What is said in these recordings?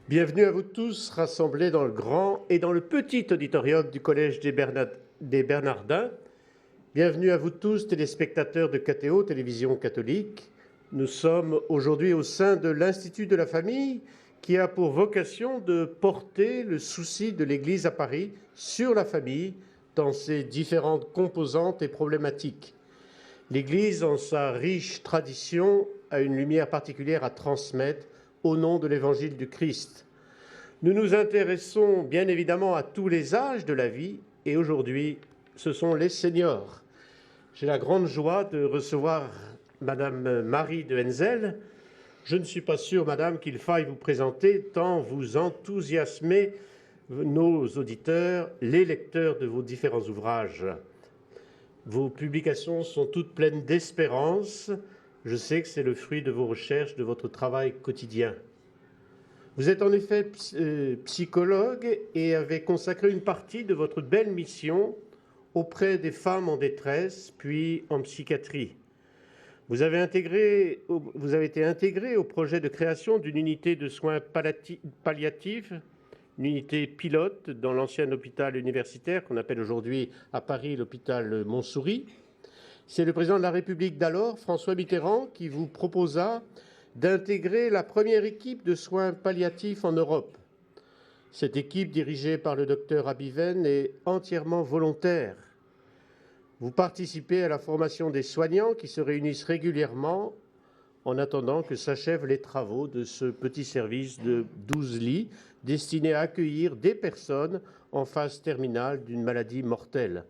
Bienvenue à vous tous rassemblés dans le grand et dans le petit auditorium du Collège des Bernardins. Bienvenue à vous tous, téléspectateurs de KTO, Télévision catholique. Nous sommes aujourd'hui au sein de l'Institut de la famille qui a pour vocation de porter le souci de l'Église à Paris sur la famille dans ses différentes composantes et problématiques. L'Église, en sa riche tradition, a une lumière particulière à transmettre au nom de l'Évangile du Christ. Nous nous intéressons bien évidemment à tous les âges de la vie et aujourd'hui, ce sont les seniors. J'ai la grande joie de recevoir Madame Marie de Henzel. Je ne suis pas sûr, Madame, qu'il faille vous présenter tant vous enthousiasmez nos auditeurs, les lecteurs de vos différents ouvrages. Vos publications sont toutes pleines d'espérance. Je sais que c'est le fruit de vos recherches, de votre travail quotidien. Vous êtes en effet psychologue et avez consacré une partie de votre belle mission auprès des femmes en détresse, puis en psychiatrie. Vous avez été intégré au projet de création d'une unité de soins palliatifs, une unité pilote dans l'ancien hôpital universitaire qu'on appelle aujourd'hui à Paris l'hôpital Montsouris. C'est le président de la République d'alors, François Mitterrand, qui vous proposa d'intégrer la première équipe de soins palliatifs en Europe. Cette équipe, dirigée par le docteur Abiven, est entièrement volontaire. Vous participez à la formation des soignants qui se réunissent régulièrement en attendant que s'achèvent les travaux de ce petit service de 12 lits destiné à accueillir des personnes en phase terminale d'une maladie mortelle.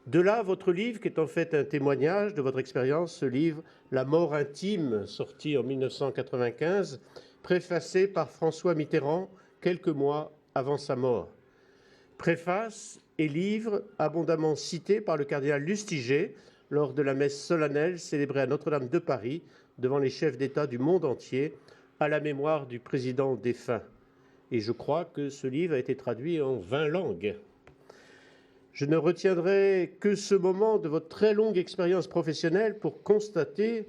De là, votre livre, qui est en fait un témoignage de votre expérience, ce livre « La mort intime », sorti en 1995, préfacé par François Mitterrand quelques mois avant sa mort. Préface et livre abondamment cités par le cardinal Lustiger lors de la messe solennelle célébrée à Notre-Dame de Paris devant les chefs d'État du monde entier à la mémoire du président défunt. Et je crois que ce livre a été traduit en 20 langues. Je ne retiendrai que ce moment de votre très longue expérience professionnelle pour constater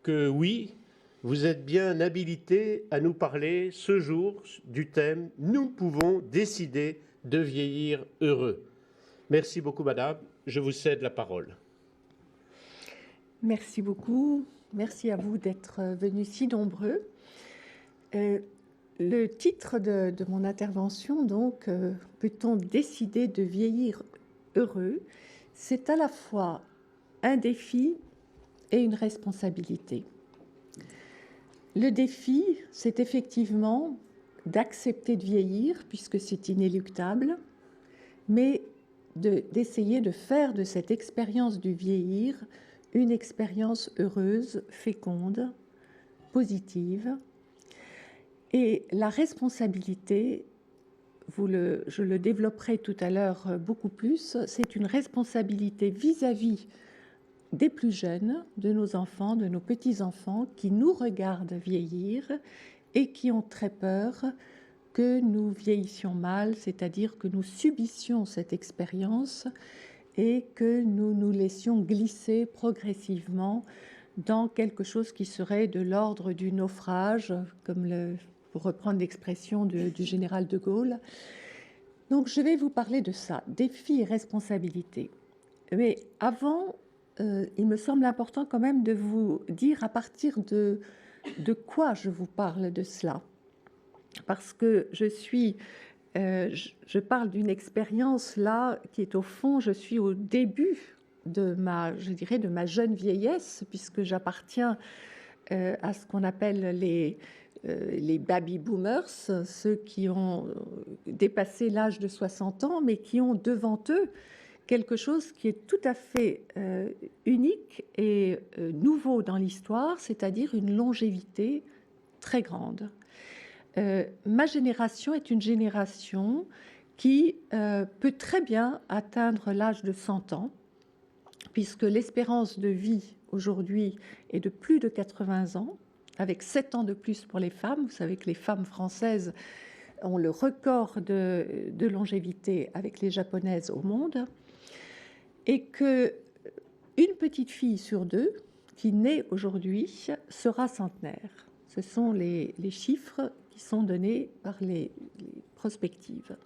que oui, vous êtes bien habilité à nous parler ce jour du thème « Nous pouvons décider de vieillir heureux ». Merci beaucoup, Madame. Je vous cède la parole. Merci beaucoup. Merci à vous d'être venus si nombreux. Le titre de mon intervention, donc, peut-on décider de vieillir heureux, c'est à la fois un défi et une responsabilité. Le défi, c'est effectivement d'accepter de vieillir, puisque c'est inéluctable, mais d'essayer de faire de cette expérience du vieillir une expérience heureuse, féconde, positive. Et la responsabilité, je le développerai tout à l'heure beaucoup plus, c'est une responsabilité vis-à-vis des plus jeunes, de nos enfants, de nos petits-enfants, qui nous regardent vieillir et qui ont très peur que nous vieillissions mal, c'est-à-dire que nous subissions cette expérience et que nous nous laissions glisser progressivement dans quelque chose qui serait de l'ordre du naufrage, pour reprendre l'expression du général de Gaulle. Donc je vais vous parler de ça, défis et responsabilités. Mais avant, il me semble important quand même de vous dire à partir de quoi je vous parle de cela. Parce que je parle d'une expérience là qui est au fond, je suis au début de ma jeune vieillesse, puisque j'appartiens à ce qu'on appelle les baby boomers, ceux qui ont dépassé l'âge de 60 ans, mais qui ont devant eux quelque chose qui est tout à fait unique et nouveau dans l'histoire, c'est-à-dire une longévité très grande. Ma génération est une génération qui peut très bien atteindre l'âge de 100 ans, puisque l'espérance de vie aujourd'hui est de plus de 80 ans, avec 7 ans de plus pour les femmes. Vous savez que les femmes françaises ont le record de longévité avec les japonaises au monde, et qu'une petite fille sur deux qui naît aujourd'hui sera centenaire. Ce sont les chiffres qui sont données par les prospectives.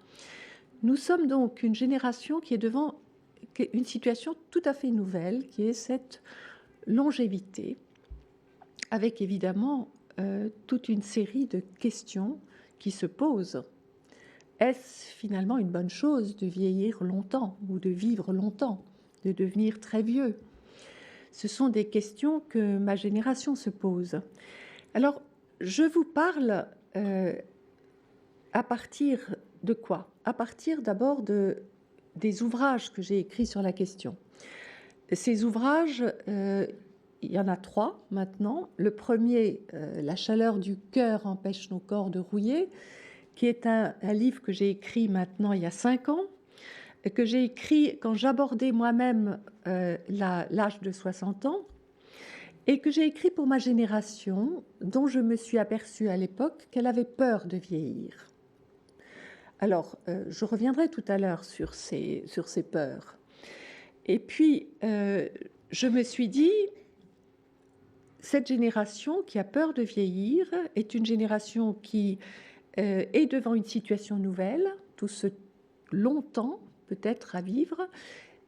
Nous sommes donc une génération qui est devant une situation tout à fait nouvelle, qui est cette longévité, avec évidemment toute une série de questions qui se posent. Est-ce finalement une bonne chose de vieillir longtemps ou de vivre longtemps, de devenir très vieux? Ce sont des questions que ma génération se pose. Alors, je vous parle à partir de quoi? À partir d'abord des ouvrages que j'ai écrits sur la question. Ces ouvrages, il y en a 3 maintenant. Le premier, La chaleur du cœur empêche nos corps de rouiller, qui est un livre que j'ai écrit maintenant il y a 5 ans, que j'ai écrit quand j'abordais moi-même l'âge de 60 ans, et que j'ai écrit pour ma génération, dont je me suis aperçue à l'époque qu'elle avait peur de vieillir. Alors, je reviendrai tout à l'heure sur ces peurs. Et puis, je me suis dit, cette génération qui a peur de vieillir est une génération qui est devant une situation nouvelle, tout ce longtemps peut-être à vivre.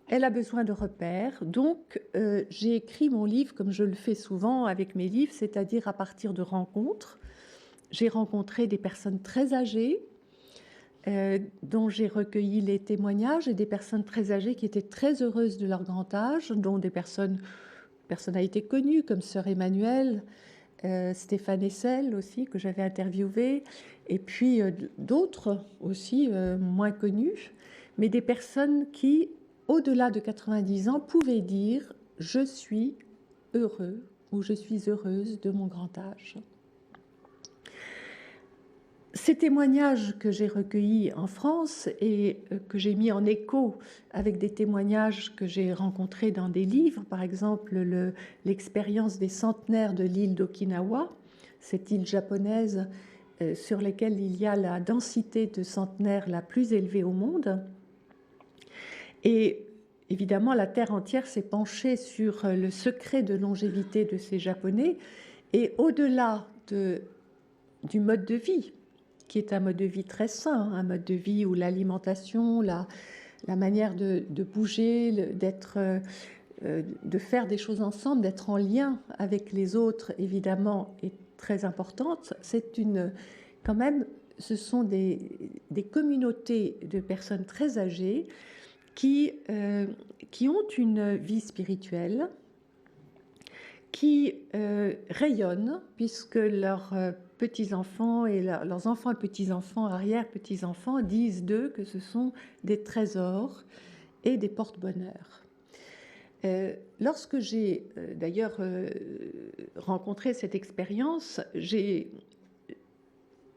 Elle a besoin de repères. Donc, j'ai écrit mon livre, comme je le fais souvent avec mes livres, c'est-à-dire à partir de rencontres. J'ai rencontré des personnes très âgées, dont j'ai recueilli les témoignages, et des personnes très âgées qui étaient très heureuses de leur grand âge, dont des personnalités connues comme Sœur Emmanuelle, Stéphane Hessel aussi, que j'avais interviewé, et puis d'autres aussi moins connus, mais des personnes qui, au-delà de 90 ans, pouvaient dire « je suis heureux » ou « je suis heureuse de mon grand âge ». Ces témoignages que j'ai recueillis en France et que j'ai mis en écho avec des témoignages que j'ai rencontrés dans des livres, par exemple l'expérience des centenaires de l'île d'Okinawa, cette île japonaise sur laquelle il y a la densité de centenaires la plus élevée au monde. Et évidemment, la Terre entière s'est penchée sur le secret de longévité de ces Japonais, et au-delà du mode de vie, qui est un mode de vie très sain, un mode de vie où l'alimentation, la manière de bouger, de faire des choses ensemble, d'être en lien avec les autres, évidemment, est très importante. Quand même, ce sont des communautés de personnes très âgées qui ont une vie spirituelle, qui rayonnent, puisque leurs petits-enfants et leurs enfants et petits-enfants, arrière-petits-enfants, disent d'eux que ce sont des trésors et des porte-bonheur. Lorsque j'ai d'ailleurs rencontré cette expérience, j'ai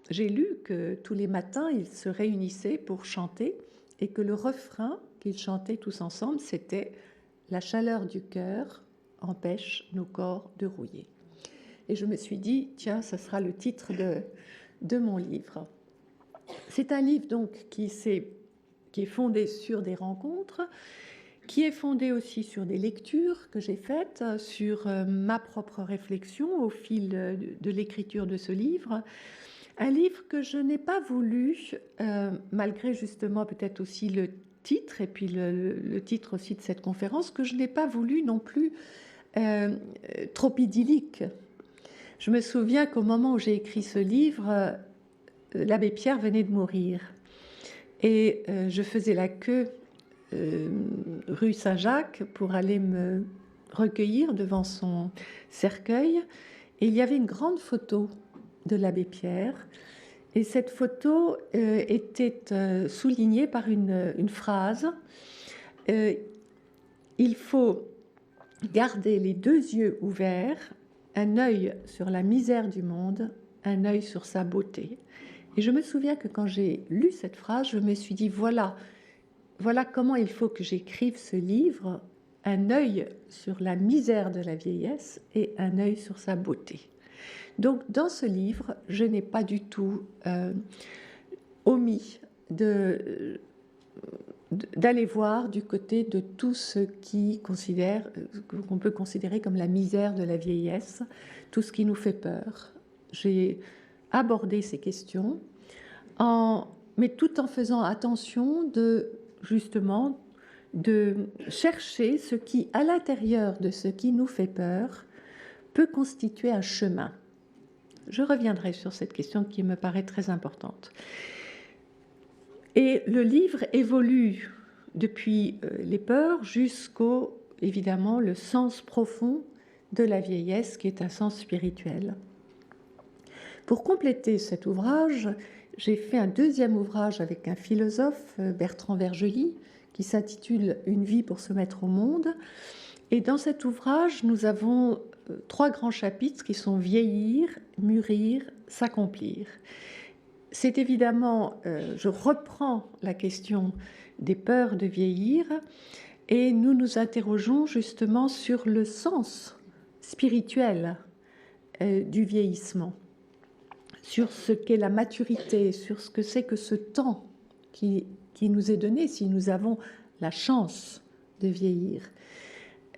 lu que tous les matins, ils se réunissaient pour chanter, et que le refrain qu'ils chantaient tous ensemble, c'était « La chaleur du cœur empêche nos corps de rouiller ». Et je me suis dit, tiens, ça sera le titre de mon livre. C'est un livre donc qui est fondé sur des rencontres, qui est fondé aussi sur des lectures que j'ai faites, sur ma propre réflexion au fil de l'écriture de ce livre. Un livre que je n'ai pas voulu, malgré justement peut-être aussi le titre, et puis le titre aussi de cette conférence, que je n'ai pas voulu non plus trop idyllique. Je me souviens qu'au moment où j'ai écrit ce livre, l'abbé Pierre venait de mourir. Et je faisais la queue rue Saint-Jacques pour aller me recueillir devant son cercueil. Et il y avait une grande photo de l'abbé Pierre. Et cette photo était soulignée par une phrase. Il faut garder les 2 yeux ouverts, un œil sur la misère du monde, un œil sur sa beauté. Et je me souviens que quand j'ai lu cette phrase, je me suis dit, voilà comment il faut que j'écrive ce livre, un œil sur la misère de la vieillesse et un œil sur sa beauté. Donc dans ce livre, je n'ai pas du tout omis d'aller voir du côté de tout ce qu'on peut considérer comme la misère de la vieillesse, tout ce qui nous fait peur. J'ai aborder ces questions, mais tout en faisant attention justement de chercher ce qui, à l'intérieur de ce qui nous fait peur, peut constituer un chemin. Je reviendrai sur cette question qui me paraît très importante. Et le livre évolue depuis les peurs jusqu'au, évidemment, le sens profond de la vieillesse, qui est un sens spirituel. Pour compléter cet ouvrage, j'ai fait un deuxième ouvrage avec un philosophe, Bertrand Vergely, qui s'intitule « Une vie pour se mettre au monde ». Et dans cet ouvrage, nous avons 3 grands chapitres qui sont « Vieillir, mûrir, s'accomplir ». C'est évidemment, je reprends la question des peurs de vieillir et nous nous interrogeons justement sur le sens spirituel du vieillissement, sur ce qu'est la maturité, sur ce que c'est que ce temps qui nous est donné si nous avons la chance de vieillir.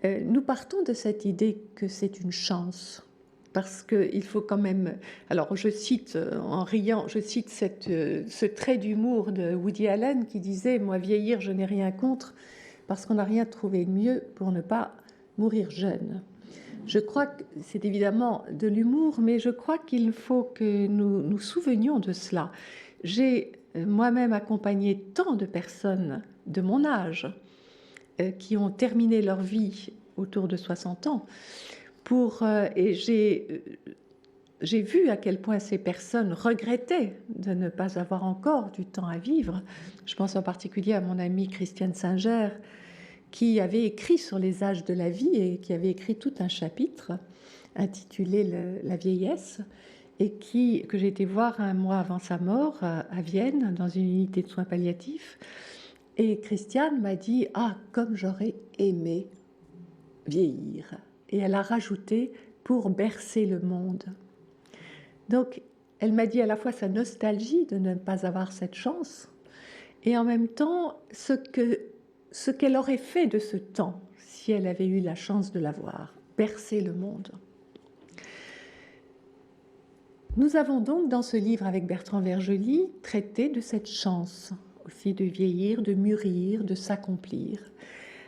Nous partons de cette idée que c'est une chance, parce qu'il faut quand même... Alors je cite, en riant, je cite ce trait d'humour de Woody Allen qui disait « Moi vieillir, je n'ai rien contre, parce qu'on n'a rien trouvé de mieux pour ne pas mourir jeune ». Je crois que c'est évidemment de l'humour, mais je crois qu'il faut que nous nous souvenions de cela. J'ai moi-même accompagné tant de personnes de mon âge qui ont terminé leur vie autour de 60 ans, et j'ai vu à quel point ces personnes regrettaient de ne pas avoir encore du temps à vivre. Je pense en particulier à mon amie Christiane Singer, qui avait écrit sur les âges de la vie et qui avait écrit tout un chapitre intitulé La vieillesse, et que j'ai été voir un mois avant sa mort à Vienne, dans une unité de soins palliatifs. Et Christiane m'a dit « Ah, comme j'aurais aimé vieillir !» Et elle a rajouté « pour bercer le monde ». Donc, elle m'a dit à la fois sa nostalgie de ne pas avoir cette chance, et en même temps ce qu'elle aurait fait de ce temps si elle avait eu la chance de l'avoir, bercer le monde. Nous avons donc dans ce livre avec Bertrand Vergely traité de cette chance aussi de vieillir, de mûrir, de s'accomplir,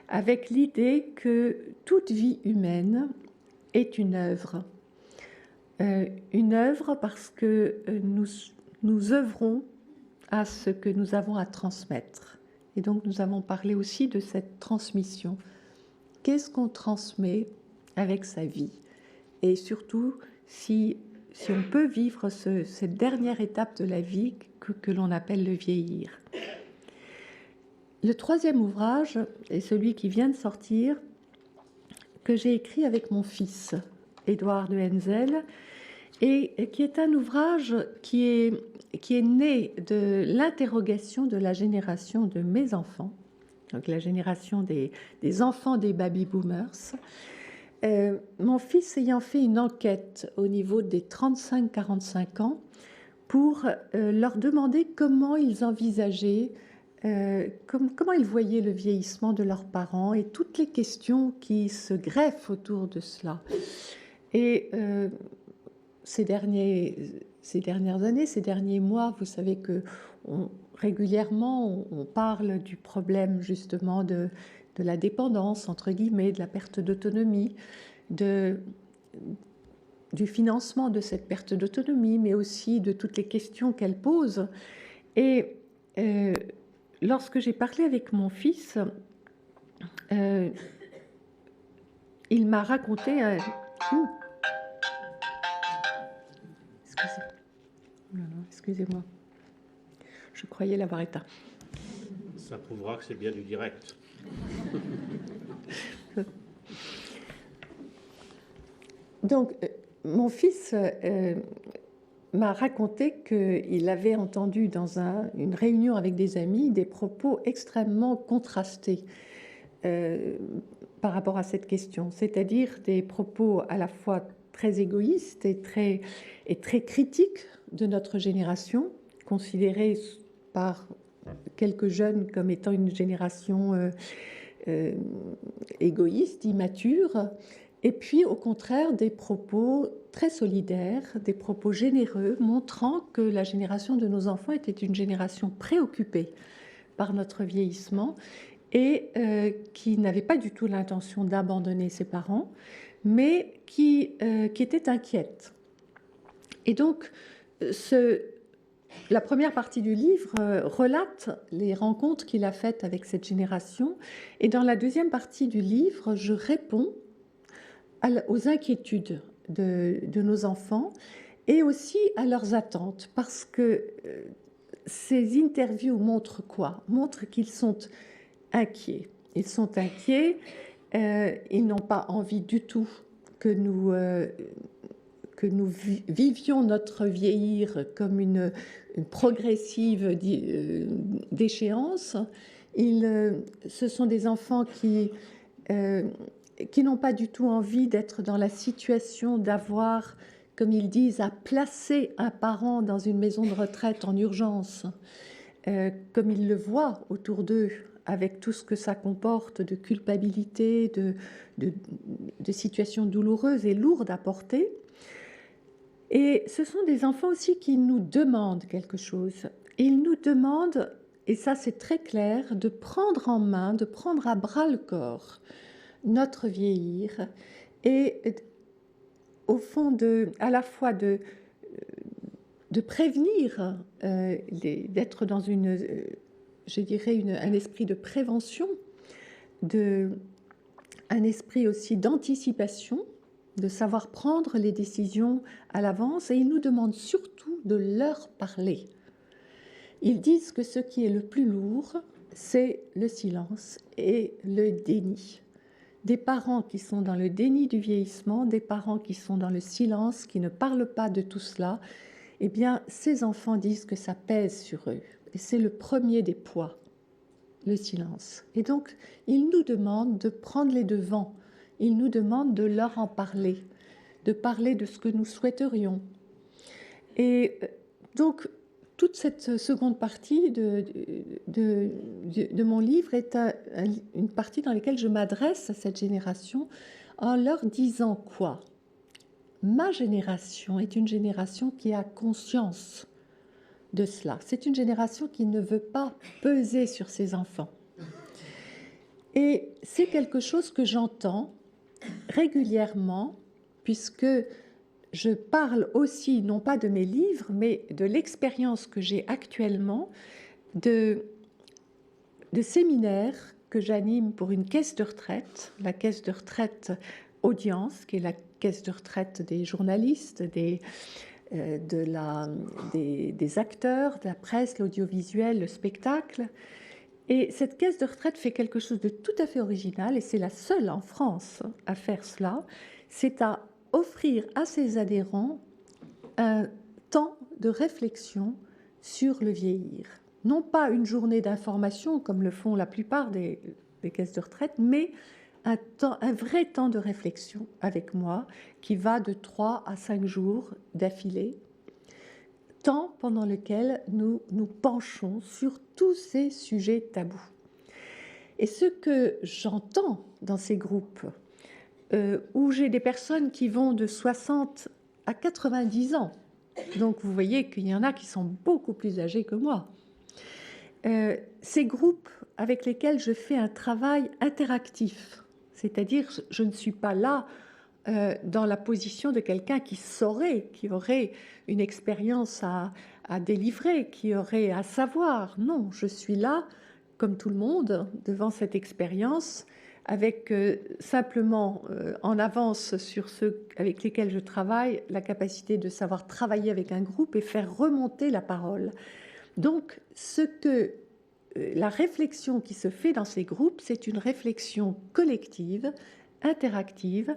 avec l'idée que toute vie humaine est une œuvre parce que nous œuvrons à ce que nous avons à transmettre. Et donc nous avons parlé aussi de cette transmission. Qu'est-ce qu'on transmet avec sa vie? Et surtout, si on peut vivre cette dernière étape de la vie que l'on appelle le vieillir. Le troisième ouvrage est celui qui vient de sortir, que j'ai écrit avec mon fils, Édouard de Henzel, et qui est un ouvrage qui est né de l'interrogation de la génération de mes enfants, donc la génération des enfants des baby-boomers. Mon fils ayant fait une enquête au niveau des 35-45 ans pour leur demander comment ils envisageaient, comment ils voyaient le vieillissement de leurs parents et toutes les questions qui se greffent autour de cela. Et ces dernières années, ces derniers mois, vous savez que régulièrement on parle du problème justement de la dépendance, entre guillemets, de la perte d'autonomie, du financement de cette perte d'autonomie, mais aussi de toutes les questions qu'elle pose. Et lorsque j'ai parlé avec mon fils, il m'a raconté Excusez-moi, je croyais l'avoir éteint. Ça prouvera que c'est bien du direct. Donc, mon fils m'a raconté qu'il avait entendu dans une réunion avec des amis des propos extrêmement contrastés par rapport à cette question, c'est-à-dire des propos à la fois très égoïstes et très critiques de notre génération, considérée par quelques jeunes comme étant une génération égoïste, immature, Et puis, au contraire, des propos très solidaires, des propos généreux, montrant que la génération de nos enfants était une génération préoccupée par notre vieillissement et qui n'avait pas du tout l'intention d'abandonner ses parents, mais qui était inquiète. Et donc, la première partie du livre relate les rencontres qu'il a faites avec cette génération, et dans la deuxième partie du livre, je réponds aux inquiétudes de nos enfants et aussi à leurs attentes, parce que ces interviews montrent quoi? Montrent qu'ils sont inquiets. Ils sont inquiets, ils n'ont pas envie du tout que nous vivions notre vieillir comme une progressive déchéance. Ce sont des enfants qui n'ont pas du tout envie d'être dans la situation d'avoir, comme ils disent, à placer un parent dans une maison de retraite en urgence, comme ils le voient autour d'eux, avec tout ce que ça comporte de culpabilité, de situations douloureuses et lourdes à porter. Et ce sont des enfants aussi qui nous demandent quelque chose. Ils nous demandent, et ça c'est très clair, de prendre en main, de prendre à bras le corps notre vieillir, et au fond à la fois de prévenir, d'être dans je dirais un esprit de prévention, un esprit aussi d'anticipation, de savoir prendre les décisions à l'avance, et ils nous demandent surtout de leur parler. Ils disent que ce qui est le plus lourd, c'est le silence et le déni. Des parents qui sont dans le déni du vieillissement, des parents qui sont dans le silence, qui ne parlent pas de tout cela, eh bien, ces enfants disent que ça pèse sur eux. Et c'est le premier des poids, le silence. Et donc, ils nous demandent de prendre les devants. Ils nous demandent de leur en parler, de parler de ce que nous souhaiterions. Et donc, toute cette seconde partie de mon livre est une partie dans laquelle je m'adresse à cette génération en leur disant quoi? Ma génération est une génération qui a conscience de cela. C'est une génération qui ne veut pas peser sur ses enfants. Et c'est quelque chose que j'entends régulièrement, puisque je parle aussi, non pas de mes livres, mais de l'expérience que j'ai actuellement de séminaires que j'anime pour une caisse de retraite, la caisse de retraite Audience, qui est la caisse de retraite des journalistes, des acteurs, de la presse, l'audiovisuel, le spectacle. Et cette caisse de retraite fait quelque chose de tout à fait original, et c'est la seule en France à faire cela, c'est à offrir à ses adhérents un temps de réflexion sur le vieillir. Non pas une journée d'information comme le font la plupart des caisses de retraite, mais un vrai temps de réflexion avec moi qui va de 3 à 5 jours d'affilée, temps pendant lequel nous nous penchons sur tous ces sujets tabous. Et ce que j'entends dans ces groupes, où j'ai des personnes qui vont de 60 à 90 ans, donc vous voyez qu'il y en a qui sont beaucoup plus âgés que moi, ces groupes avec lesquels je fais un travail interactif, c'est-à-dire je ne suis pas là dans la position de quelqu'un qui aurait une expérience à délivrer, qui aurait à savoir. Non, je suis là, comme tout le monde, devant cette expérience, avec simplement en avance sur ceux avec lesquels je travaille, la capacité de savoir travailler avec un groupe et faire remonter la parole. Donc, la réflexion qui se fait dans ces groupes, c'est une réflexion collective, interactive,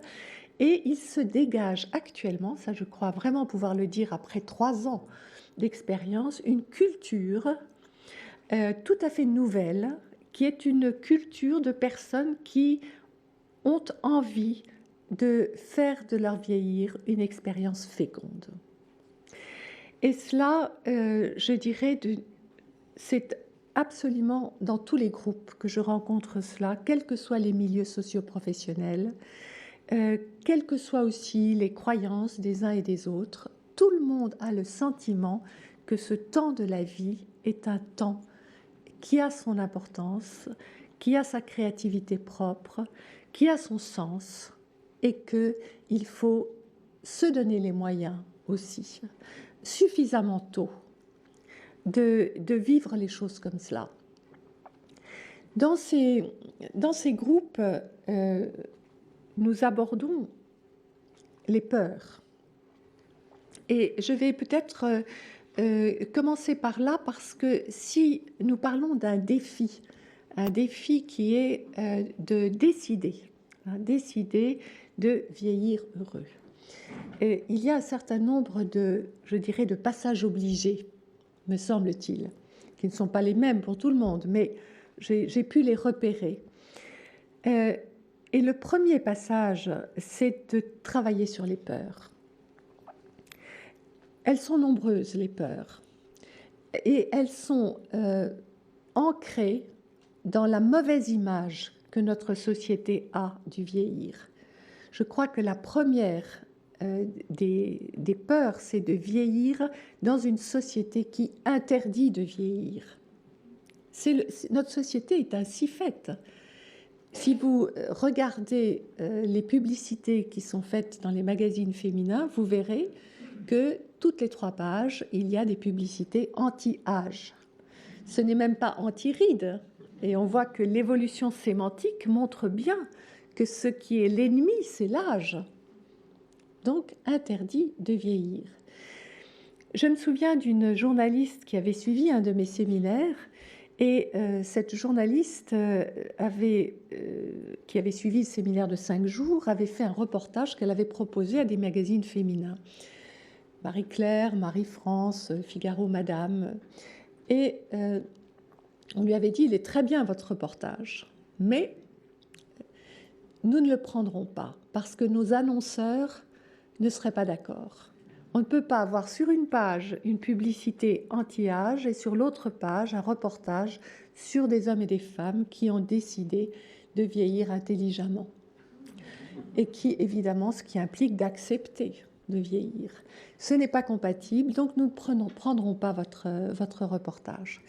et il se dégage actuellement, ça je crois vraiment pouvoir le dire après 3 ans d'expérience, une culture tout à fait nouvelle, qui est une culture de personnes qui ont envie de faire de leur vieillir une expérience féconde. Et cela, je dirais, c'est absolument dans tous les groupes que je rencontre cela, quels que soient les milieux socio-professionnels. quelles que soient aussi les croyances des uns et des autres, tout le monde a le sentiment que ce temps de la vie est un temps qui a son importance, qui a sa créativité propre, qui a son sens, et qu'il faut se donner les moyens aussi, suffisamment tôt, de vivre les choses comme cela. Dans ces groupes, nous abordons les peurs. Et je vais peut-être commencer par là, parce que si nous parlons d'un défi, un défi qui est de décider, décider de vieillir heureux. Et il y a un certain nombre de, je dirais, de passages obligés, me semble-t-il, qui ne sont pas les mêmes pour tout le monde, mais j'ai pu les repérer. Et le premier passage, c'est de travailler sur les peurs. Elles sont nombreuses, les peurs, et elles sont ancrées dans la mauvaise image que notre société a du vieillir. Je crois que la première des peurs, c'est de vieillir dans une société qui interdit de vieillir. Notre société est ainsi faite. Si vous regardez les publicités qui sont faites dans les magazines féminins, vous verrez que toutes les 3 pages, il y a des publicités anti-âge. Ce n'est même pas anti-rides. Et on voit que l'évolution sémantique montre bien que ce qui est l'ennemi, c'est l'âge. Donc, interdit de vieillir. Je me souviens d'une journaliste qui avait suivi un de mes séminaires, et cette journaliste qui avait suivi le séminaire de 5 jours avait fait un reportage qu'elle avait proposé à des magazines féminins. Marie-Claire, Marie-France, Figaro, Madame. Et on lui avait dit, il est très bien votre reportage, mais nous ne le prendrons pas parce que nos annonceurs ne seraient pas d'accord. On ne peut pas avoir sur une page une publicité anti-âge et sur l'autre page un reportage sur des hommes et des femmes qui ont décidé de vieillir intelligemment. Et qui, évidemment, ce qui implique d'accepter de vieillir. Ce n'est pas compatible, donc nous ne prendrons pas votre reportage.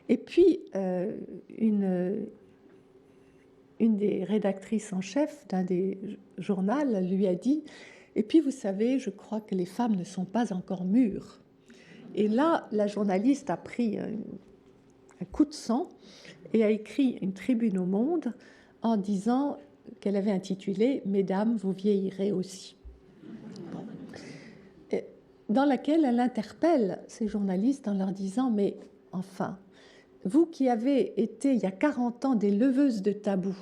Et puis, une des rédactrices en chef d'un des journaux lui a dit « Et puis, vous savez, je crois que les femmes ne sont pas encore mûres. » Et là, la journaliste a pris un coup de sang et a écrit une tribune au Monde en disant qu'elle avait intitulé « Mesdames, vous vieillirez aussi ». Dans laquelle elle interpelle ces journalistes en leur disant « Mais enfin, vous qui avez été il y a 40 ans des leveuses de tabous,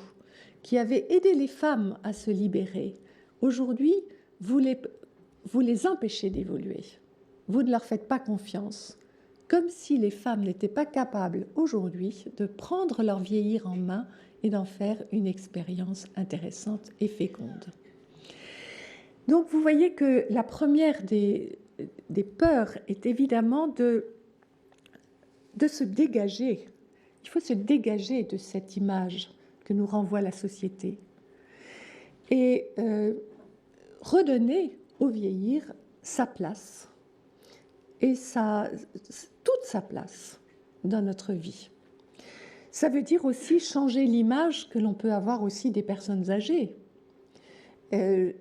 qui avez aidé les femmes à se libérer, aujourd'hui, vous les empêchez d'évoluer. Vous ne leur faites pas confiance. Comme si les femmes n'étaient pas capables aujourd'hui de prendre leur vieillir en main et d'en faire une expérience intéressante et féconde. » Donc vous voyez que la première des peurs est évidemment de se dégager. Il faut se dégager de cette image que nous renvoie la société et redonner au vieillir sa place et toute sa place dans notre vie. Ça veut dire aussi changer l'image que l'on peut avoir aussi des personnes âgées.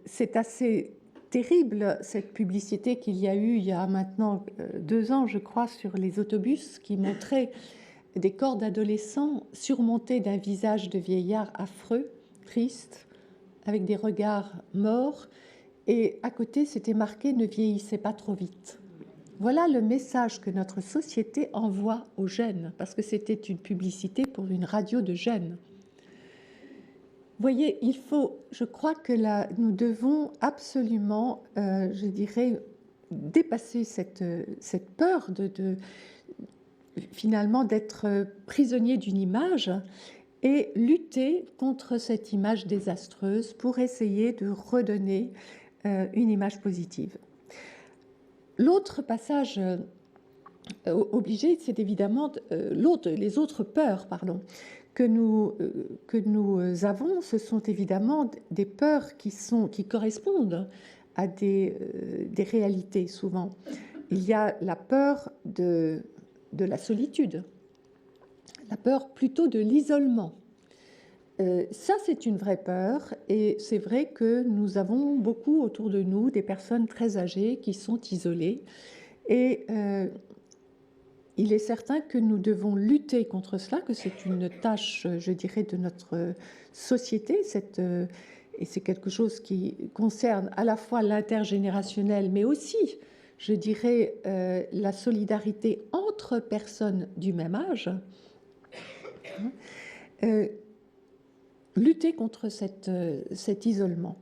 C'est assez terrible, cette publicité qu'il y a eu il y a maintenant 2 ans, je crois, sur les autobus qui montrait des corps d'adolescents surmontés d'un visage de vieillard affreux, triste, avec des regards morts, et à côté c'était marqué « Ne vieillissez pas trop vite ». Voilà le message que notre société envoie aux jeunes, parce que c'était une publicité pour une radio de jeunes. Vous voyez, je crois que là, nous devons absolument, je dirais, dépasser cette peur finalement d'être prisonnier d'une image et lutter contre cette image désastreuse pour essayer de redonner une image positive. L'autre passage obligé, c'est évidemment les autres peurs, que nous avons, ce sont évidemment des peurs qui correspondent à des réalités souvent. Il y a la peur de la solitude, la peur plutôt de l'isolement. Ça, c'est une vraie peur, et c'est vrai que nous avons beaucoup autour de nous des personnes très âgées qui sont isolées, et il est certain que nous devons lutter contre cela, que c'est une tâche, je dirais, de notre société, et c'est quelque chose qui concerne à la fois l'intergénérationnel, mais aussi, je dirais, la solidarité entre personnes du même âge. Lutter contre cet isolement.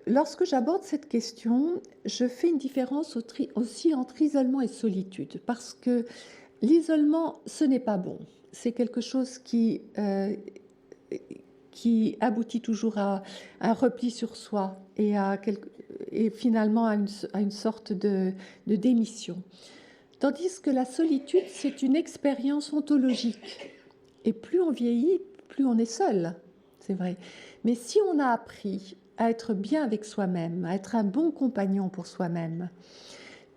Lorsque j'aborde cette question, je fais une différence aussi entre isolement et solitude, parce que l'isolement, ce n'est pas bon. C'est quelque chose qui aboutit toujours à un repli sur soi et finalement à une sorte de démission. Tandis que la solitude, c'est une expérience ontologique. Et plus on vieillit, plus on est seul, c'est vrai. Mais si on a appris à être bien avec soi-même, à être un bon compagnon pour soi-même,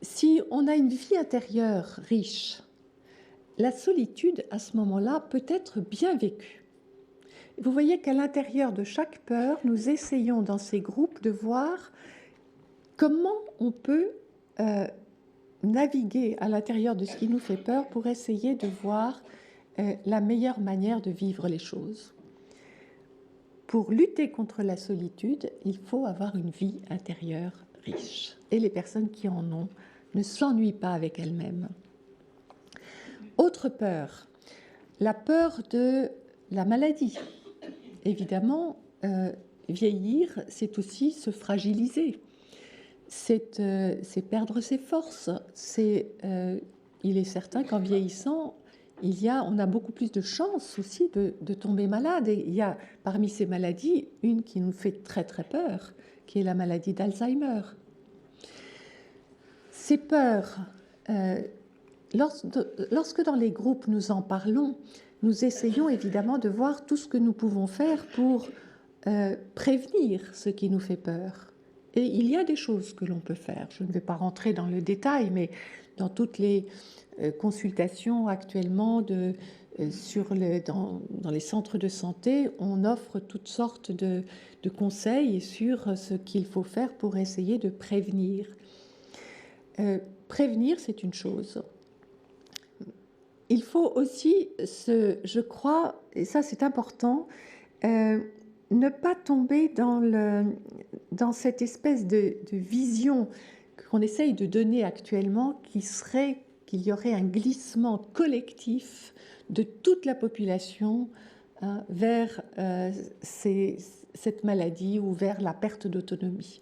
si on a une vie intérieure riche, la solitude, à ce moment-là, peut être bien vécue. Vous voyez qu'à l'intérieur de chaque peur, nous essayons dans ces groupes de voir comment on peut naviguer à l'intérieur de ce qui nous fait peur pour essayer de voir la meilleure manière de vivre les choses. Pour lutter contre la solitude, il faut avoir une vie intérieure riche. Et les personnes qui en ont ne s'ennuient pas avec elles-mêmes. Autre peur, la peur de la maladie. Évidemment, vieillir, c'est aussi se fragiliser. C'est perdre ses forces. Il est certain qu'en vieillissant, on a beaucoup plus de chances aussi de tomber malade. Et il y a parmi ces maladies une qui nous fait très très peur, qui est la maladie d'Alzheimer. Ces peurs, lorsque dans les groupes nous en parlons, nous essayons évidemment de voir tout ce que nous pouvons faire pour prévenir ce qui nous fait peur. Et il y a des choses que l'on peut faire. Je ne vais pas rentrer dans le détail, mais dans toutes les consultations actuellement dans les centres de santé, on offre toutes sortes de conseils sur ce qu'il faut faire pour essayer de prévenir. Prévenir, c'est une chose. Il faut aussi, je crois, et ça c'est important, ne pas tomber dans cette espèce de vision qu'on essaye de donner actuellement, qui serait qu'il y aurait un glissement collectif de toute la population vers cette maladie ou vers la perte d'autonomie.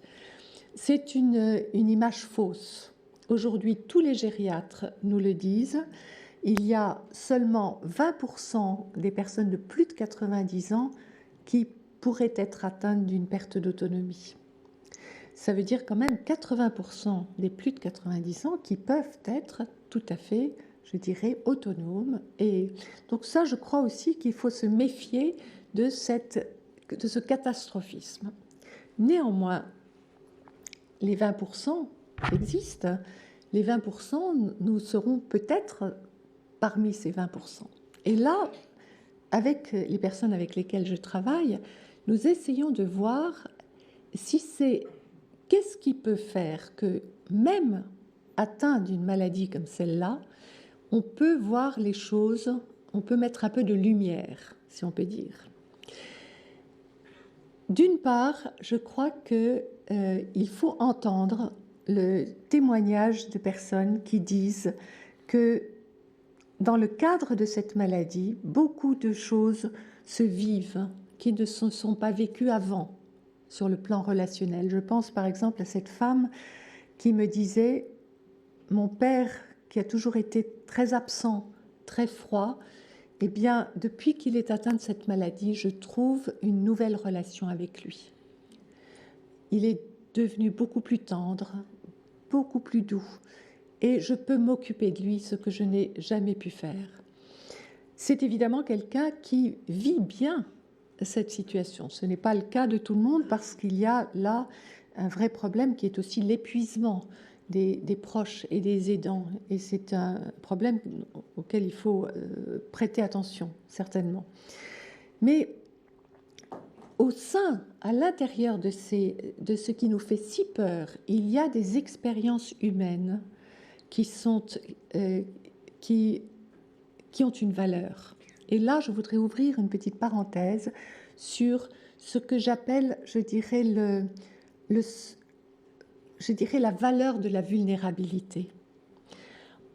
C'est une image fausse. Aujourd'hui, tous les gériatres nous le disent. Il y a seulement 20% des personnes de plus de 90 ans qui pourraient être atteintes d'une perte d'autonomie. Ça veut dire quand même 80% des plus de 90 ans qui peuvent être tout à fait, je dirais, autonomes. Et donc ça, je crois aussi qu'il faut se méfier de ce catastrophisme. Néanmoins, les 20% existent. Les 20%, nous serons peut-être parmi ces 20%. Et là, avec les personnes avec lesquelles je travaille, nous essayons de voir qu'est-ce qui peut faire que, même atteint d'une maladie comme celle-là, on peut voir les choses, on peut mettre un peu de lumière, si on peut dire. D'une part, je crois qu'il faut entendre le témoignage de personnes qui disent que dans le cadre de cette maladie, beaucoup de choses se vivent qui ne se sont pas vécues avant sur le plan relationnel. Je pense par exemple à cette femme qui me disait « Mon père, qui a toujours été très absent, très froid, eh bien, depuis qu'il est atteint de cette maladie, je trouve une nouvelle relation avec lui. Il est devenu beaucoup plus tendre, beaucoup plus doux. Et je peux m'occuper de lui, ce que je n'ai jamais pu faire. » c'est évidemment quelqu'un qui vit bien cette situation. Ce n'est pas le cas de tout le monde parce qu'il y a là un vrai problème qui est aussi l'épuisement des proches et des aidants. Et c'est un problème auquel il faut prêter attention, certainement. Mais au sein, à l'intérieur de ce qui nous fait si peur, il y a des expériences humaines qui ont une valeur. Et là, je voudrais ouvrir une petite parenthèse sur ce que j'appelle, je dirais, la valeur de la vulnérabilité.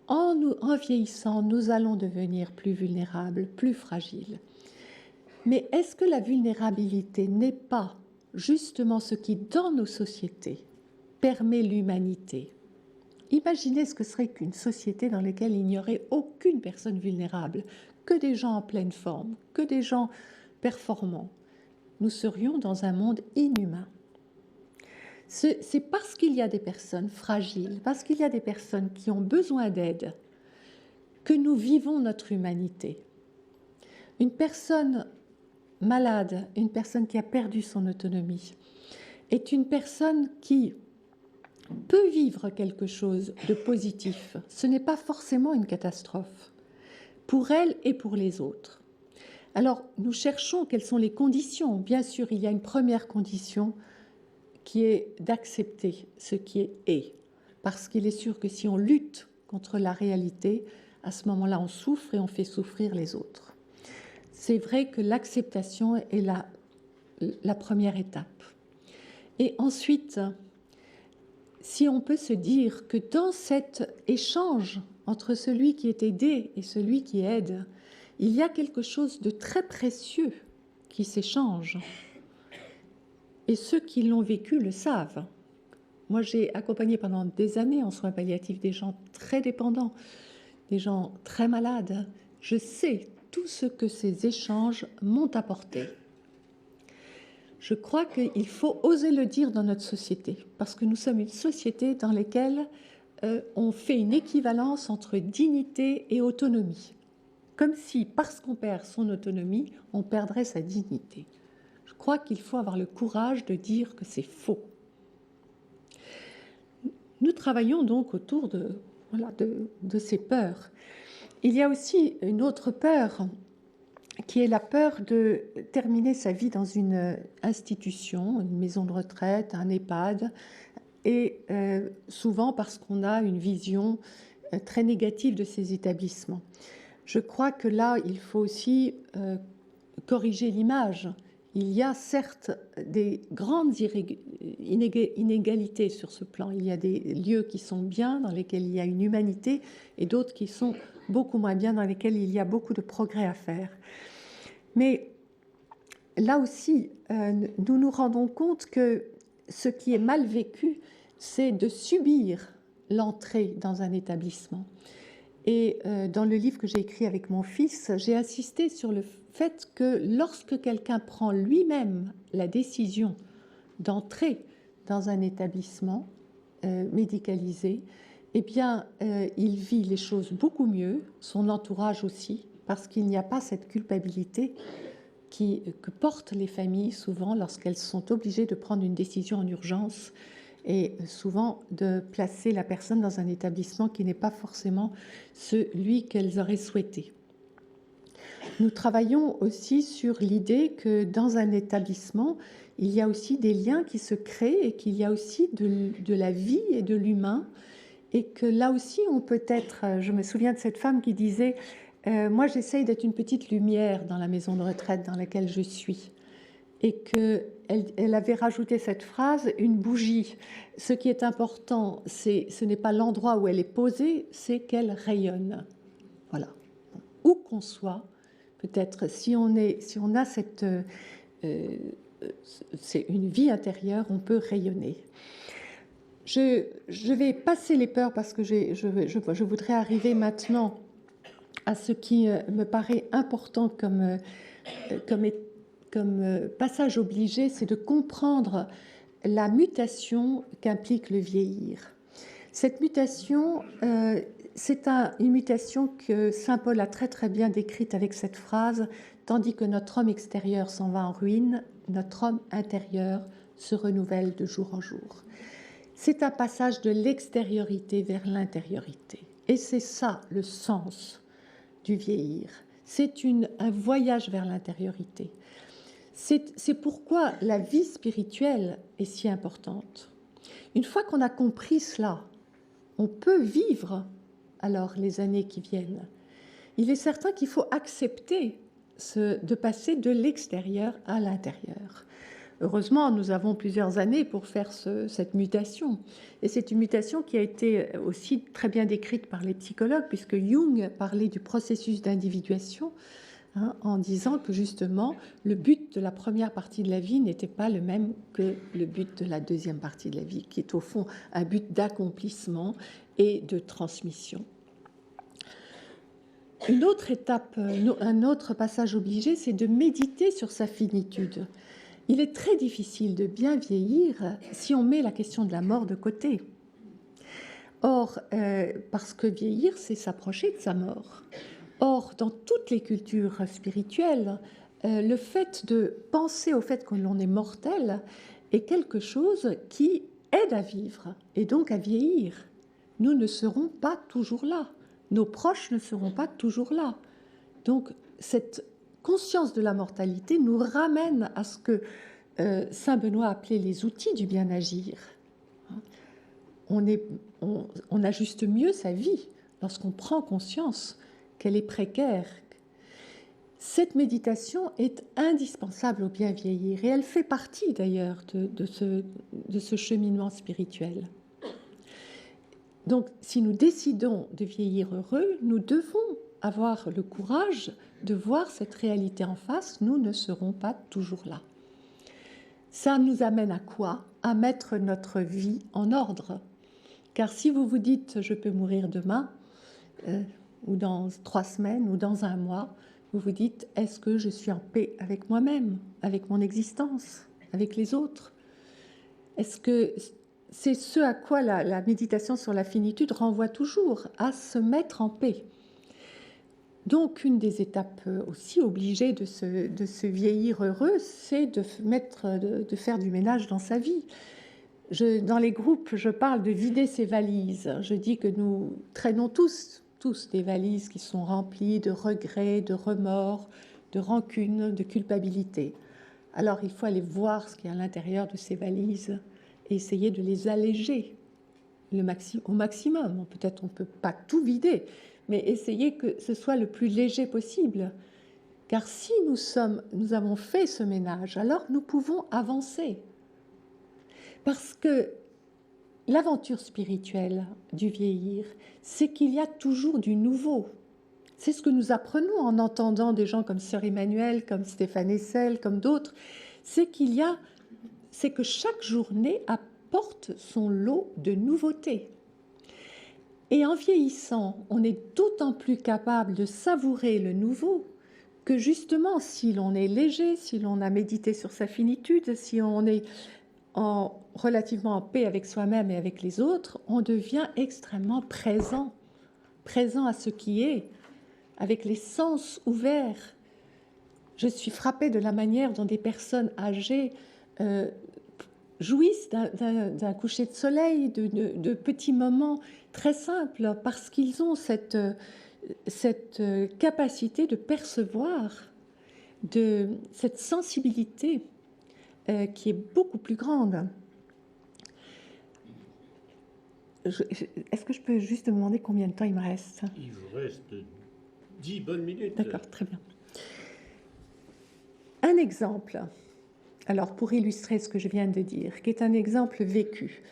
En vieillissant, nous allons devenir plus vulnérables, plus fragiles. Mais est-ce que la vulnérabilité n'est pas justement ce qui, dans nos sociétés, permet l'humanité ? Imaginez ce que serait qu'une société dans laquelle il n'y aurait aucune personne vulnérable, que des gens en pleine forme, que des gens performants. Nous serions dans un monde inhumain. C'est parce qu'il y a des personnes fragiles, parce qu'il y a des personnes qui ont besoin d'aide, que nous vivons notre humanité. Une personne malade, une personne qui a perdu son autonomie, est une personne qui peut vivre quelque chose de positif. Ce n'est pas forcément une catastrophe, pour elle et pour les autres. Alors, nous cherchons quelles sont les conditions. Bien sûr, il y a une première condition qui est d'accepter ce qui est. Parce qu'il est sûr que si on lutte contre la réalité, à ce moment-là, on souffre et on fait souffrir les autres. C'est vrai que l'acceptation est la première étape. Et ensuite, si on peut se dire que dans cet échange entre celui qui est aidé et celui qui aide, il y a quelque chose de très précieux qui s'échange. Et ceux qui l'ont vécu le savent. Moi, j'ai accompagné pendant des années en soins palliatifs des gens très dépendants, des gens très malades. Je sais tout ce que ces échanges m'ont apporté. Je crois qu'il faut oser le dire dans notre société, parce que nous sommes une société dans laquelle on fait une équivalence entre dignité et autonomie. Comme si, parce qu'on perd son autonomie, on perdrait sa dignité. Je crois qu'il faut avoir le courage de dire que c'est faux. Nous travaillons donc autour de ces peurs. Il y a aussi une autre peur, qui est la peur de terminer sa vie dans une institution, une maison de retraite, un EHPAD, et souvent parce qu'on a une vision très négative de ces établissements. Je crois que là, il faut aussi corriger l'image. Il y a certes des grandes inégalités sur ce plan. Il y a des lieux qui sont bien, dans lesquels il y a une humanité, et d'autres qui sont beaucoup moins bien, dans lesquels il y a beaucoup de progrès à faire. Mais là aussi, nous nous rendons compte que ce qui est mal vécu, c'est de subir l'entrée dans un établissement. Et dans le livre que j'ai écrit avec mon fils, j'ai insisté sur le fait que lorsque quelqu'un prend lui-même la décision d'entrer dans un établissement médicalisé, eh bien, il vit les choses beaucoup mieux, son entourage aussi, parce qu'il n'y a pas cette culpabilité que portent les familles souvent lorsqu'elles sont obligées de prendre une décision en urgence et souvent de placer la personne dans un établissement qui n'est pas forcément celui qu'elles auraient souhaité. Nous travaillons aussi sur l'idée que dans un établissement, il y a aussi des liens qui se créent et qu'il y a aussi de la vie et de l'humain, et que là aussi on peut être, je me souviens de cette femme qui disait moi j'essaye d'être une petite lumière dans la maison de retraite dans laquelle je suis, et qu'elle avait rajouté cette phrase, une bougie. Ce qui est important, ce n'est pas l'endroit où elle est posée, c'est qu'elle rayonne. Voilà. Où qu'on soit, peut-être si on a c'est une vie intérieure, on peut rayonner. Je vais passer les peurs parce que je voudrais arriver maintenant à ce qui me paraît important comme passage obligé, c'est de comprendre la mutation qu'implique le vieillir. Cette mutation, C'est une mutation que saint Paul a très très bien décrite avec cette phrase: tandis que notre homme extérieur s'en va en ruine, notre homme intérieur se renouvelle de jour en jour. C'est un passage de l'extériorité vers l'intériorité. Et c'est ça le sens du vieillir. C'est un voyage vers l'intériorité. C'est pourquoi la vie spirituelle est si importante. Une fois qu'on a compris cela, on peut vivre alors les années qui viennent. Il est certain qu'il faut accepter de passer de l'extérieur à l'intérieur. Heureusement, nous avons plusieurs années pour faire cette mutation. Et c'est une mutation qui a été aussi très bien décrite par les psychologues, puisque Jung parlait du processus d'individuation, en disant que justement, le but de la première partie de la vie n'était pas le même que le but de la deuxième partie de la vie, qui est au fond un but d'accomplissement et de transmission. Une autre étape, un autre passage obligé, c'est de méditer sur sa finitude. Il est très difficile de bien vieillir si on met la question de la mort de côté. Or, parce que vieillir, c'est s'approcher de sa mort. Or, dans toutes les cultures spirituelles, le fait de penser au fait que l'on est mortel est quelque chose qui aide à vivre et donc à vieillir. Nous ne serons pas toujours là. Nos proches ne seront pas toujours là. Donc, cette conscience de la mortalité nous ramène à ce que saint Benoît appelait les outils du bien agir. On ajuste mieux sa vie lorsqu'on prend conscience qu'elle est précaire. Cette méditation est indispensable au bien vieillir et elle fait partie d'ailleurs de ce cheminement spirituel. Donc, si nous décidons de vieillir heureux, nous devons avoir le courage de voir cette réalité en face. Nous ne serons pas toujours là. Ça nous amène à quoi? À mettre notre vie en ordre. Car si vous vous dites « je peux mourir demain », ou dans 3 semaines, ou dans 1 mois, vous vous dites « est-ce que je suis en paix avec moi-même, avec mon existence, avec les autres ?» Est-ce que c'est ce à quoi la méditation sur la finitude renvoie toujours, à se mettre en paix. Donc, une des étapes aussi obligées de se vieillir heureux, c'est de faire du ménage dans sa vie. Dans les groupes, je parle de vider ses valises. Je dis que nous traînons tous des valises qui sont remplies de regrets, de remords, de rancunes, de culpabilité. Alors, il faut aller voir ce qu'il y a à l'intérieur de ces valises et essayer de les alléger au maximum. Peut-être on ne peut pas tout vider, mais essayer que ce soit le plus léger possible. Car si nous avons fait ce ménage, alors nous pouvons avancer. Parce que l'aventure spirituelle du vieillir, c'est qu'il y a toujours du nouveau. C'est ce que nous apprenons en entendant des gens comme Sœur Emmanuel, comme Stéphane Hessel, comme d'autres. C'est que chaque journée apporte son lot de nouveautés. Et en vieillissant, on est d'autant plus capable de savourer le nouveau que justement, si l'on est léger, si l'on a médité sur sa finitude, si on est relativement en paix avec soi-même et avec les autres, on devient extrêmement présent à ce qui est, avec les sens ouverts. Je suis frappée de la manière dont des personnes âgées jouissent d'un coucher de soleil, de petits moments très simples, parce qu'ils ont cette capacité de percevoir, cette sensibilité qui est beaucoup plus grande. Est-ce que je peux juste demander combien de temps il me reste? Il vous reste 10 bonnes minutes. D'accord, très bien. Un exemple, alors pour illustrer ce que je viens de dire, qui est un exemple vécu.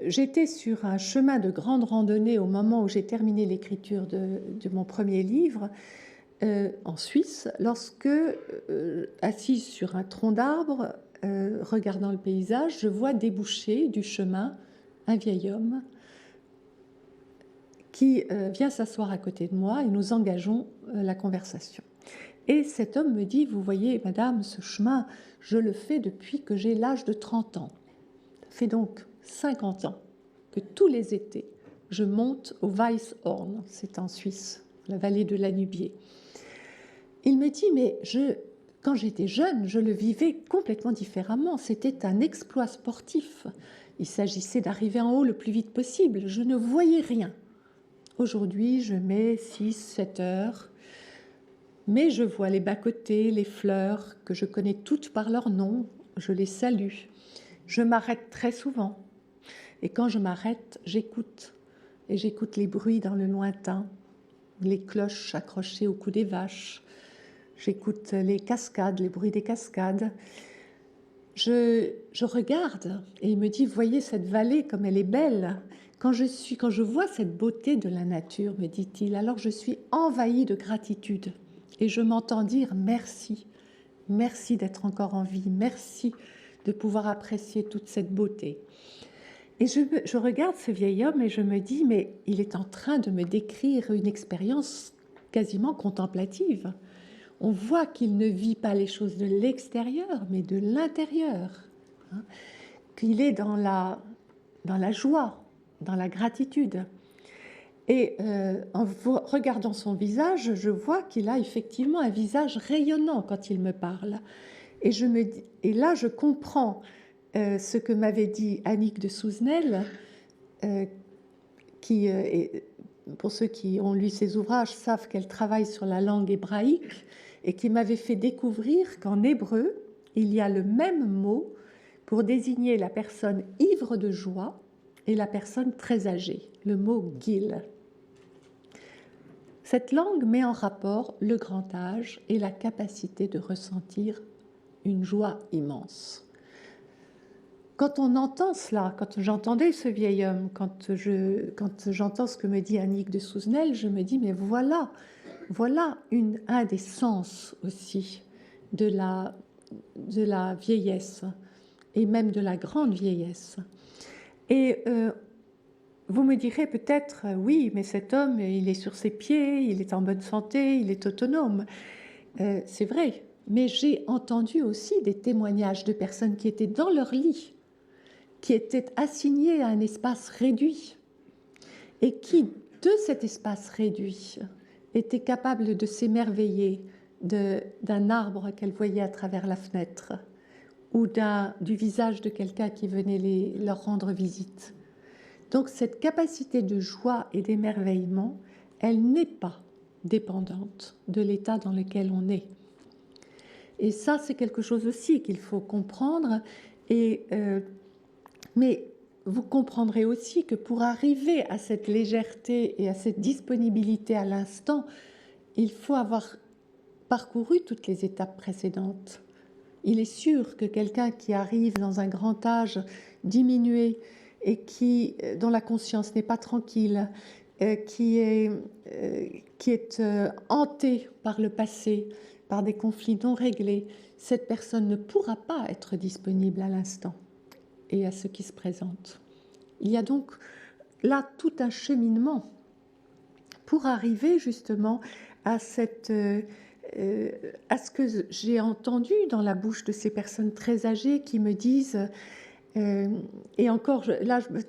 J'étais sur un chemin de grande randonnée au moment où j'ai terminé l'écriture de mon premier livre, en Suisse, lorsque, assise sur un tronc d'arbre, regardant le paysage, je vois déboucher du chemin un vieil homme qui vient s'asseoir à côté de moi et nous engageons la conversation. Et cet homme me dit « Vous voyez, madame, ce chemin, je le fais depuis que j'ai l'âge de 30 ans. Ça fait donc 50 ans que tous les étés, je monte au Weisshorn, c'est en Suisse, la vallée de l'Anubier. Il me dit, mais quand j'étais jeune, je le vivais complètement différemment. C'était un exploit sportif. Il s'agissait d'arriver en haut le plus vite possible. Je ne voyais rien. Aujourd'hui, je mets 6-7 heures, mais je vois les bas-côtés, les fleurs, que je connais toutes par leur nom, je les salue. Je m'arrête très souvent. Et quand je m'arrête, j'écoute. Et j'écoute les bruits dans le lointain, les cloches accrochées au cou des vaches. J'écoute les cascades, les bruits des cascades. Je regarde et il me dit, voyez cette vallée comme elle est belle. Quand je vois cette beauté de la nature, me dit-il, alors je suis envahie de gratitude. Et je m'entends dire merci, merci d'être encore en vie, merci de pouvoir apprécier toute cette beauté. Et je regarde ce vieil homme et je me dis, mais il est en train de me décrire une expérience quasiment contemplative. On voit qu'il ne vit pas les choses de l'extérieur, mais de l'intérieur. Hein, qu'il est dans la joie, dans la gratitude. Et en regardant son visage, je vois qu'il a effectivement un visage rayonnant quand il me parle. Et là, je comprends ce que m'avait dit Annick de Souzenel, qui, pour ceux qui ont lu ses ouvrages, savent qu'elle travaille sur la langue hébraïque, et qui m'avait fait découvrir qu'en hébreu, il y a le même mot pour désigner la personne ivre de joie et la personne très âgée, le mot gil. Cette langue met en rapport le grand âge et la capacité de ressentir une joie immense. Quand on entend cela, quand j'entendais ce vieil homme, quand j'entends ce que me dit Annick de Souzenel, je me dis, mais voilà un des sens aussi de la vieillesse, et même de la grande vieillesse. Et vous me direz peut-être, oui, mais cet homme, il est sur ses pieds, il est en bonne santé, il est autonome. C'est vrai, mais j'ai entendu aussi des témoignages de personnes qui étaient dans leur lit, qui étaient assignées à un espace réduit, et qui, de cet espace réduit, étaient capables de s'émerveiller d'un arbre qu'elles voyaient à travers la fenêtre, ou du visage de quelqu'un qui venait leur rendre visite. Donc cette capacité de joie et d'émerveillement, elle n'est pas dépendante de l'état dans lequel on est. Et ça, c'est quelque chose aussi qu'il faut comprendre. Mais vous comprendrez aussi que pour arriver à cette légèreté et à cette disponibilité à l'instant, il faut avoir parcouru toutes les étapes précédentes. Il est sûr que quelqu'un qui arrive dans un grand âge diminué et dont la conscience n'est pas tranquille, qui est hanté par le passé, par des conflits non réglés, cette personne ne pourra pas être disponible à l'instant et à ce qui se présente. Il y a donc là tout un cheminement pour arriver justement à ce que j'ai entendu dans la bouche de ces personnes très âgées qui me disent, et encore,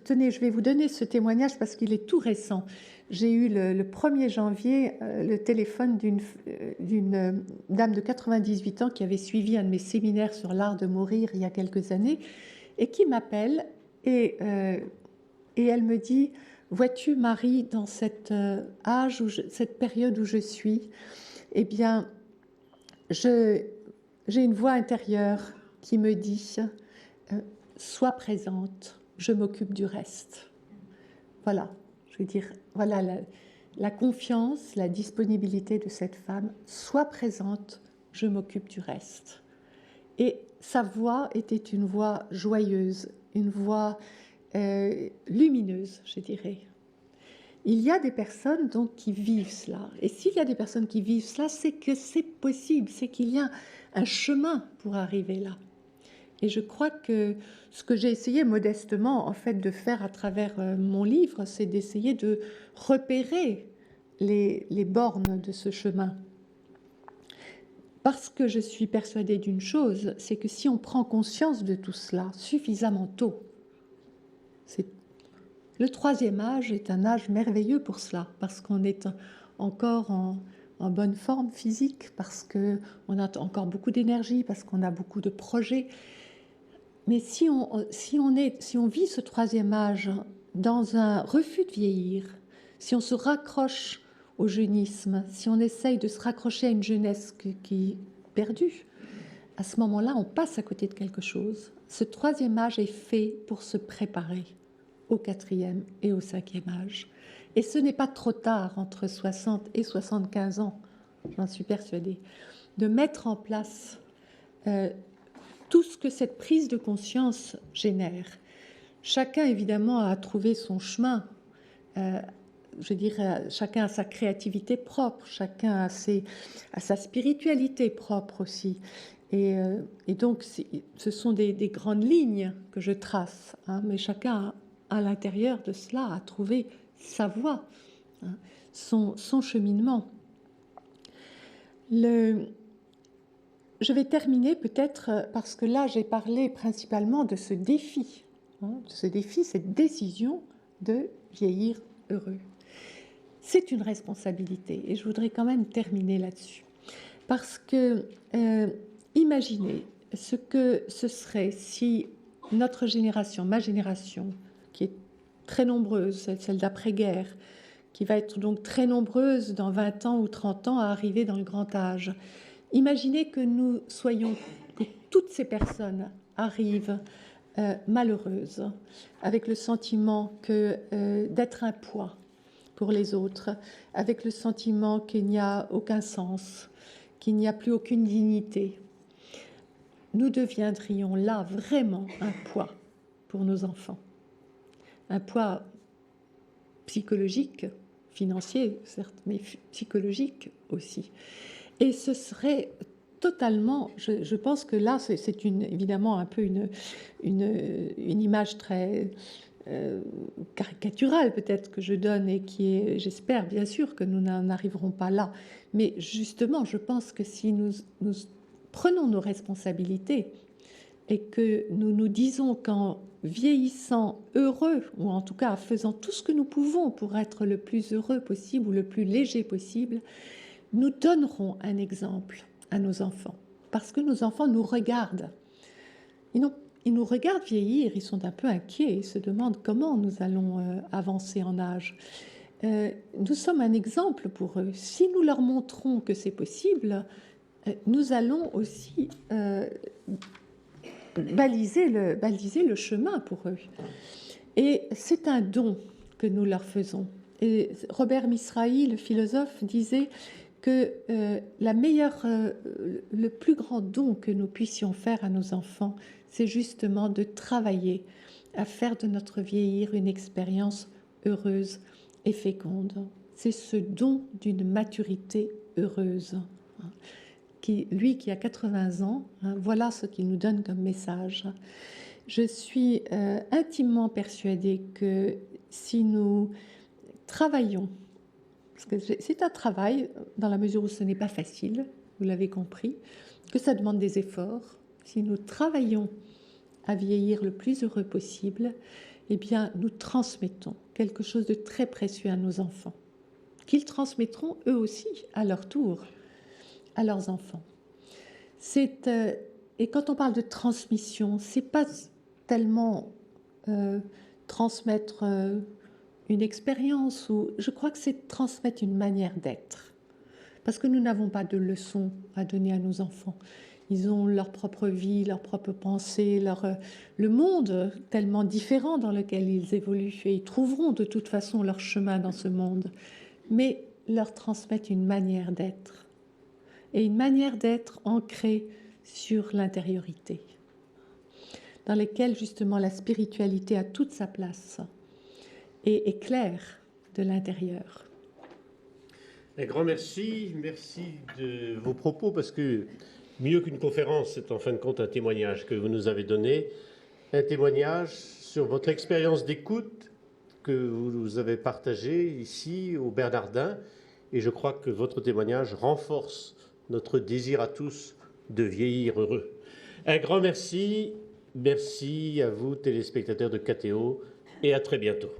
tenez, je vais vous donner ce témoignage parce qu'il est tout récent. J'ai eu le 1er janvier le téléphone d'une dame de 98 ans qui avait suivi un de mes séminaires sur l'art de mourir il y a quelques années et qui m'appelle et elle me dit, vois-tu Marie, dans cet âge, cette période où je suis, eh bien, j'ai une voix intérieure qui me dit, sois présente, je m'occupe du reste. Voilà, je veux dire, voilà la confiance, la disponibilité de cette femme, sois présente, je m'occupe du reste. Et sa voix était une voix joyeuse, une voix lumineuse, je dirais. Il y a des personnes donc qui vivent cela. Et s'il y a des personnes qui vivent cela, c'est que c'est possible, c'est qu'il y a un chemin pour arriver là. Et je crois que ce que j'ai essayé modestement en fait de faire à travers mon livre, c'est d'essayer de repérer les bornes de ce chemin. Parce que je suis persuadée d'une chose, c'est que si on prend conscience de tout cela suffisamment tôt, Le troisième âge est un âge merveilleux pour cela, parce qu'on est encore en bonne forme physique, parce qu'on a encore beaucoup d'énergie, parce qu'on a beaucoup de projets. Mais si on vit ce troisième âge dans un refus de vieillir, si on se raccroche au jeunisme, si on essaye de se raccrocher à une jeunesse qui est perdue, à ce moment-là, on passe à côté de quelque chose. Ce troisième âge est fait pour se préparer au quatrième et au cinquième âge. Et ce n'est pas trop tard, entre 60 et 75 ans, j'en suis persuadée, de mettre en place tout ce que cette prise de conscience génère. Chacun, évidemment, a trouvé son chemin. Je dirais, chacun a sa créativité propre, chacun a sa spiritualité propre aussi. Et donc, ce sont des grandes lignes que je trace, hein, mais chacun, à l'intérieur de cela, a trouvé sa voie, hein, son cheminement. Je vais terminer peut-être parce que là, j'ai parlé principalement de ce défi, hein, de ce défi, cette décision de vieillir heureux. C'est une responsabilité et je voudrais quand même terminer là-dessus. Parce que imaginez ce que ce serait si notre génération, ma génération, qui est très nombreuse, celle d'après-guerre, qui va être donc très nombreuse dans 20 ans ou 30 ans à arriver dans le grand âge, imaginez que que toutes ces personnes arrivent malheureuses, avec le sentiment d'être un poids pour les autres, avec le sentiment qu'il n'y a aucun sens, qu'il n'y a plus aucune dignité. Nous deviendrions là vraiment un poids pour nos enfants. Un poids psychologique, financier certes, mais psychologique aussi. Et ce serait totalement, je pense que là, c'est évidemment un peu une image très caricaturale peut-être que je donne et qui est, j'espère bien sûr que nous n'en arriverons pas là. Mais justement, je pense que si nous prenons nos responsabilités et que nous nous disons qu'en vieillissant heureux, ou en tout cas en faisant tout ce que nous pouvons pour être le plus heureux possible ou le plus léger possible, nous donnerons un exemple à nos enfants. Parce que nos enfants nous regardent. Ils nous regardent vieillir, ils sont un peu inquiets, ils se demandent comment nous allons avancer en âge. Nous sommes un exemple pour eux. Si nous leur montrons que c'est possible, nous allons aussi baliser le chemin pour eux. Et c'est un don que nous leur faisons. Et Robert Misrahi, le philosophe, disait que le plus grand don que nous puissions faire à nos enfants, c'est justement de travailler à faire de notre vieillir une expérience heureuse et féconde. C'est ce don d'une maturité heureuse. Lui qui a 80 ans, voilà ce qu'il nous donne comme message. Je suis intimement persuadée que si nous travaillons, parce que c'est un travail dans la mesure où ce n'est pas facile, vous l'avez compris, que ça demande des efforts. Si nous travaillons à vieillir le plus heureux possible, eh bien, nous transmettons quelque chose de très précieux à nos enfants, qu'ils transmettront eux aussi à leur tour à leurs enfants. Et quand on parle de transmission, c'est pas tellement transmettre une expérience, ou je crois que c'est transmettre une manière d'être. Parce que nous n'avons pas de leçons à donner à nos enfants. Ils ont leur propre vie, leur propre pensée, le monde tellement différent dans lequel ils évoluent, et ils trouveront de toute façon leur chemin dans ce monde. Mais leur transmettre une manière d'être, et une manière d'être ancrée sur l'intériorité, dans laquelle justement la spiritualité a toute sa place et éclaire de l'intérieur. Un grand merci de vos propos, parce que mieux qu'une conférence, c'est en fin de compte un témoignage que vous nous avez donné, un témoignage sur votre expérience d'écoute que vous avez partagée ici au Bernardin, et je crois que votre témoignage renforce notre désir à tous de vieillir heureux. Un grand merci à vous téléspectateurs de KTO, et à très bientôt.